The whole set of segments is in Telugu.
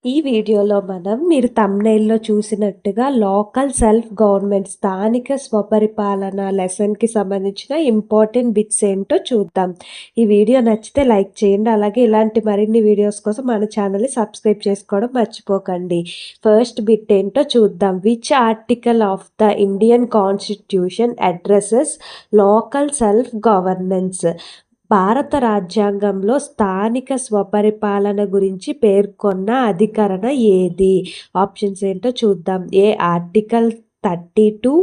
ఈ వీడియోలో మీరు థంబ్‌నెయిల్‌లో చూసినట్టుగా లోకల్ సెల్ఫ్ గవర్నమెంట్ స్థానిక స్వపరిపాలన లెసన్‌కి సంబంధించిన ఇంపార్టెంట్ బిట్స్ ఏంటో చూద్దాం. ఈ వీడియో నచ్చితే లైక్ చేయండి. అలాగే ఇలాంటి మరిన్ని వీడియోస్ కోసం మన ఛానల్‌ని సబ్స్క్రైబ్ చేసుకోవడం మర్చిపోకండి. ఫస్ట్ బిట్ ఏంటో చూద్దాం. Which article of the Indian constitution addresses local self governance? భారత రాజ్యాంగంలో స్థానిక స్వపరిపాలన గురించి పేర్కొన్న అధికరణ ఏది? ఆప్షన్స్ ఏంటో చూద్దాం. ఏ ఆర్టికల్ 32,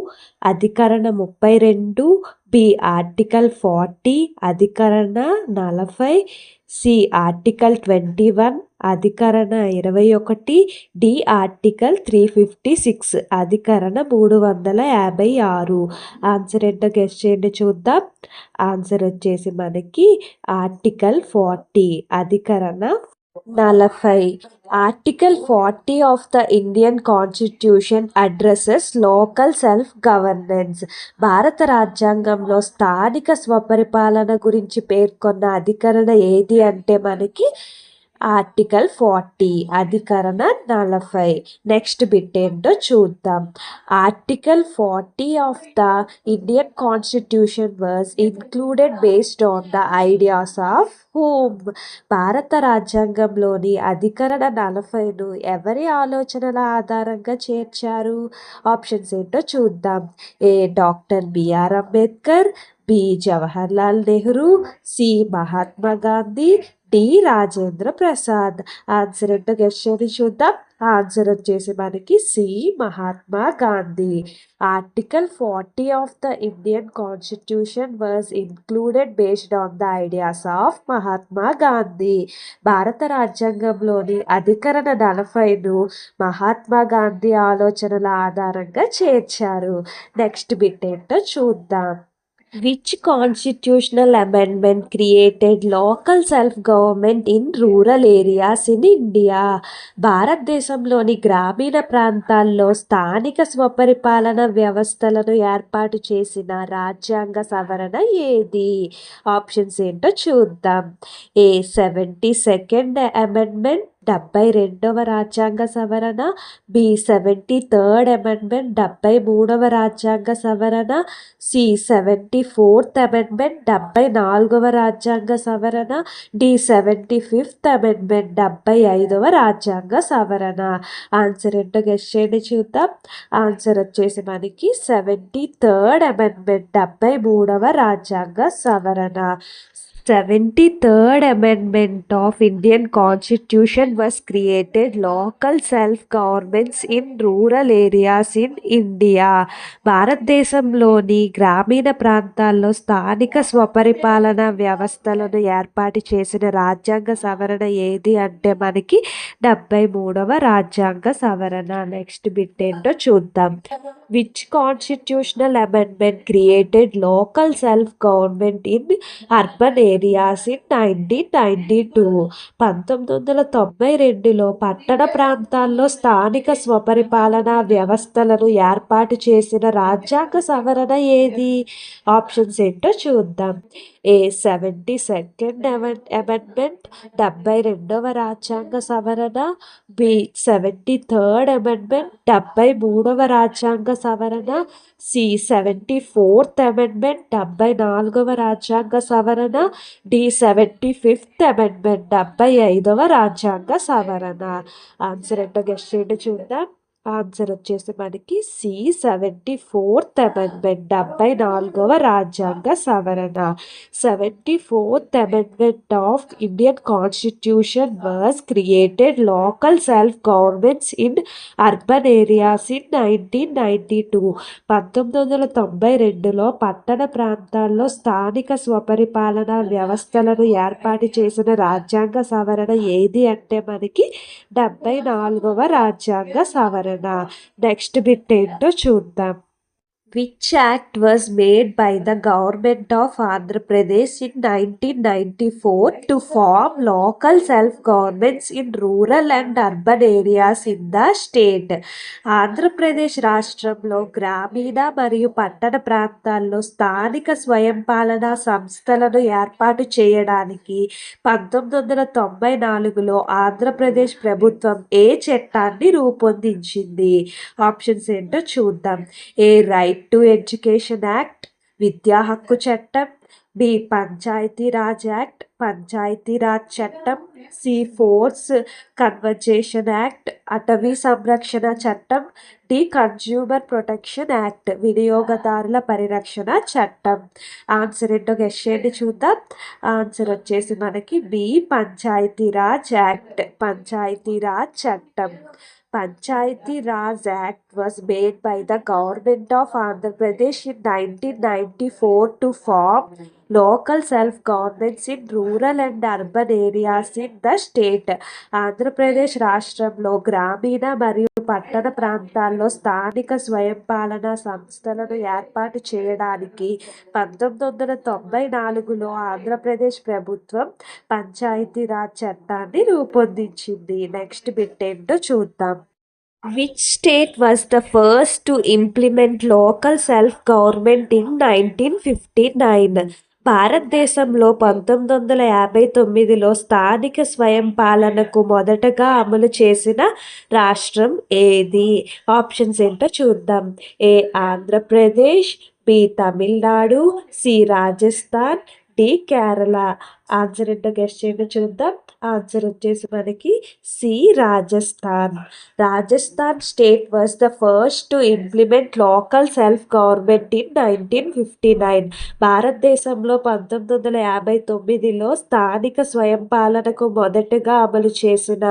అధికరణ 32, బి ఆర్టికల్ 40, అధికరణ 40, సి ఆర్టికల్ 21, అధికరణ 21, డి ఆర్టికల్ 356, అధికరణ 356. ఆన్సర్ ఏంటో గెస్ చేయండి చూద్దాం. ఆన్సర్ వచ్చేసి మనకి ఆర్టికల్ 40, అధికరణ 40. Article 40 of the Indian constitution addresses local self governance. భారత రాజ్యాంగంలో స్థానిక స్వపరిపాలన గురించి పేర్కొన్న అధికరణ ఏది అంటే మనకి ఆర్టికల్ 40, అధికరణ 40. నెక్స్ట్ బిట్ ఏంటో చూద్దాం. Article 40 of the Indian constitution was included based on the ideas of whom? భారత రాజ్యాంగంలోని అధికరణ 40ను ఎవరి ఆలోచనల ఆధారంగా చేర్చారు? ఆప్షన్స్ ఏంటో చూద్దాం. A doctor BR Ambedkar, B Jawaharlal Nehru, C Mahatma Gandhi, D Rajendra Prasad. Answer ఏంటో గెస్ చేసి చూద్దాం. ఆన్సర్ వచ్చేసి మనకి C Mahatma Gandhi. Article 40 of the Indian constitution was included based on the ideas of Mahatma Gandhi. భారత రాజ్యాంగంలోని అధికరణ 40ను మహాత్మా గాంధీ ఆలోచనల ఆధారంగా చేర్చారు. నెక్స్ట్ బిట్ ఏంటో చూద్దాం. Which constitutional amendment created local self-government in rural areas in India? భారతదేశంలోని గ్రామీణ ప్రాంతాల్లో స్థానిక స్వపరిపాలన వ్యవస్థలను ఏర్పాటు చేసిన రాజ్యాంగ సవరణ ఏది? ఆప్షన్స్ ఏంటో చూద్దాం. ఏ 72nd అమెండ్మెంట్, 72వ రాజ్యాంగ సవరణ, బి 73rd అమెండ్మెంట్, 73వ రాజ్యాంగ సవరణ, సి 74th అమెండ్మెంట్, 74వ రాజ్యాంగ సవరణ, డి 75th అమెండ్మెంట్, 75వ రాజ్యాంగ సవరణ. ఆన్సర్ ఏంటో గెస్ చేయండి చూద్దాం. ఆన్సర్ వచ్చేసి మనకి 73rd అమెండ్మెంట్, 73వ రాజ్యాంగ సవరణ. 73rd Amendment of Indian Constitution was created local self-governments in rural areas in India. భారతదేశంలోని గ్రామీణ ప్రాంతాల్లో స్థానిక స్వపరిపాలన వ్యవస్థలను ఏర్పాటు చేసిన రాజ్యాంగ సవరణ ఏది అంటే మనకి 73వ రాజ్యాంగ సవరణ. నెక్స్ట్ బిట్ ఏంటో చూద్దాం. Which constitutional amendment created local self government in urban areas in 1992? 1992లో పట్టణ ప్రాంతాల్లో స్థానిక స్వపరిపాలన వ్యవస్థలను ఏర్పాటు చేసిన రాజ్యాంగ సవరణ ఏది? ఆప్షన్స్ ఏంటో చూద్దాం. ఏ 72nd అమెండ్మెంట్, 72వ రాజ్యాంగ సవరణ, బి 73rd అమెండ్మెంట్, 73వ రాజ్యాంగ సవరణ, సి 74th అమెండ్మెంట్, 74వ రాజ్యాంగ సవరణ, డి 75th అమెండ్మెంట్, 75వ రాజ్యాంగ సవరణ. ఆన్సర్ ఏంటో గెస్ చేయండి చూద్దాం. ఆన్సర్ వచ్చేసి మనకి సి 74th అమెండ్మెంట్, 74వ రాజ్యాంగ సవరణ. 74th amendment of Indian constitution was created local self governments in urban areas in 1992. 1992లో పట్టణ ప్రాంతాల్లో స్థానిక స్వపరిపాలన వ్యవస్థలను ఏర్పాటు చేసిన రాజ్యాంగ సవరణ ఏది అంటే మనకి 74వ రాజ్యాంగ సవరణ. నెక్స్ట్ బిట్ ఏంటో చూద్దాం. Which act was made by the government of Andhra Pradesh in 1994 to form local self-governments in rural and urban areas in the state? Andhra Pradesh రాష్ట్రంలో గ్రామీణ మరియు పట్టణ ప్రాంతాల్లో స్థానిక స్వయం పాలనా సంస్థలను ఏర్పాటు చేయడానికి 1994లో ఆంధ్రప్రదేశ్ ప్రభుత్వం ఏ చట్టాన్ని రూపొందించింది? ఆప్షన్స్ ఏంటో చూద్దాం. ఏ రైట్ టు ఎడ్యుకేషన్ యాక్ట్, విద్యా హక్కు చట్టం, బి పంచాయతీరాజ్ యాక్ట్, పంచాయతీరాజ్ చట్టం, సి ఫోర్స్ కన్వర్జేషన్ యాక్ట్, అటవీ సంరక్షణ చట్టం, డి కన్జ్యూమర్ ప్రొటెక్షన్ యాక్ట్, వినియోగదారుల పరిరక్షణ చట్టం. ఆన్సర్ ఏంటో గెస్ చేయండి చూద్దాం. ఆన్సర్ వచ్చేసి మనకి బి పంచాయతీరాజ్ యాక్ట్, పంచాయతీరాజ్ చట్టం. Panchayati Raj Act was made by the government of Andhra Pradesh in 1994 to form local self-governments in rural and urban areas in the state. Andhra Pradesh రాష్ట్రంలో గ్రామీణ మరియు పట్టణ ప్రాంతాల్లో స్థానిక స్వయం పాలనా సంస్థలను ఏర్పాటు చేయడానికి 1994లో ఆంధ్రప్రదేశ్ ప్రభుత్వం పంచాయతీరాజ్ చట్టాన్ని రూపొందించింది. నెక్స్ట్ బిట్ ఏంటో చూద్దాం. Which state was the first to implement local self-government in 1959? భారతదేశంలో 1959లో స్థానిక స్వయం పాలనకు మొదటగా అమలు చేసిన రాష్ట్రం ఏది? ఆప్షన్స్ ఏంటో చూద్దాం. A Andhra Pradesh, B Tamil Nadu, C Rajasthan, D Kerala. Answer ఏంటో గెస్ చేయండి చూద్దాం. ఆన్సర్ వచ్చేసి మనకి C Rajasthan. Rajasthan state was the first to implement local self government in 1959. భారతదేశంలో 1959లో స్థానిక స్వయం పాలనకు మొదటగా అమలు చేసిన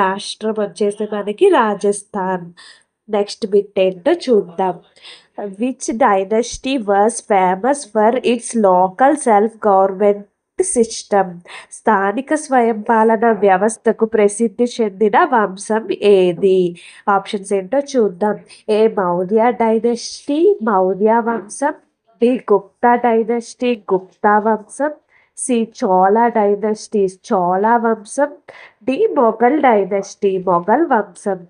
రాష్ట్రం వచ్చేసి మనకి రాజస్థాన్. నెక్స్ట్ బిట్ ఏంటో చూద్దాం. Which dynasty was famous for it's local self government system? స్థానిక స్వయం పాలన వ్యవస్థకు ప్రసిద్ధి చెందిన వంశం ఏది? ఆప్షన్స్ ఏంటో చూద్దాం. ఏ మౌర్య డైనస్టీ, మౌర్య వంశం, బి గుప్తా డైనస్టీ, గుప్తా వంశం, సి చోళ డైనస్టీ, చోళ వంశం, డి మొఘల్ డైనస్టీ, మొఘల్ వంశం.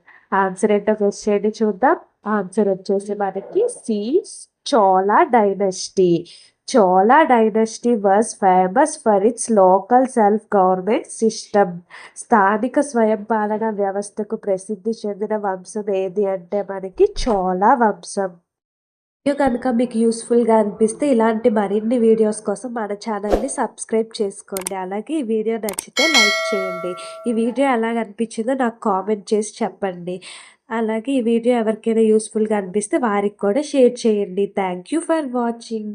ఆన్సర్ ఏంటో గెస్ చేయండి చూద్దాం. ఆన్సర్ వచ్చేసి మనకి C Chola dynasty. Chola dynasty was famous for its local self-government system. స్థానిక స్వయం పాలన వ్యవస్థకు ప్రసిద్ధి చెందిన వంశం ఏది అంటే మనకి చోళ వంశం. వీడియో కనుక మీకు యూస్ఫుల్గా అనిపిస్తే ఇలాంటి మరిన్ని వీడియోస్ కోసం మన ఛానల్ని సబ్స్క్రైబ్ చేసుకోండి. అలాగే ఈ వీడియో నచ్చితే లైక్ చేయండి. ఈ వీడియో ఎలాగ అనిపించిందో నాకు కామెంట్ చేసి చెప్పండి. అలాగే ఈ వీడియో ఎవరికైనా యూస్ఫుల్గా అనిపిస్తే వారికి కూడా షేర్ చేయండి. Thank you for watching.